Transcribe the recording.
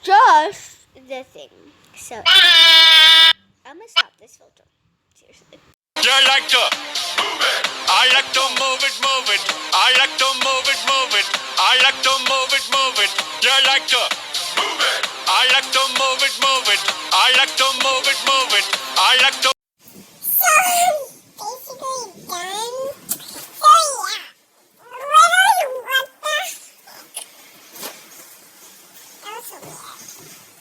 just the thing. So I'm gonna stop this filter. Seriously. I like to move it. I like to move it, move it. I like to move it, move it. I like to move it, move it. I like to move it. I like to move it, move it. I like to move it, move it. I like to. So basically done. So yeah. Literally what the? That was so weird.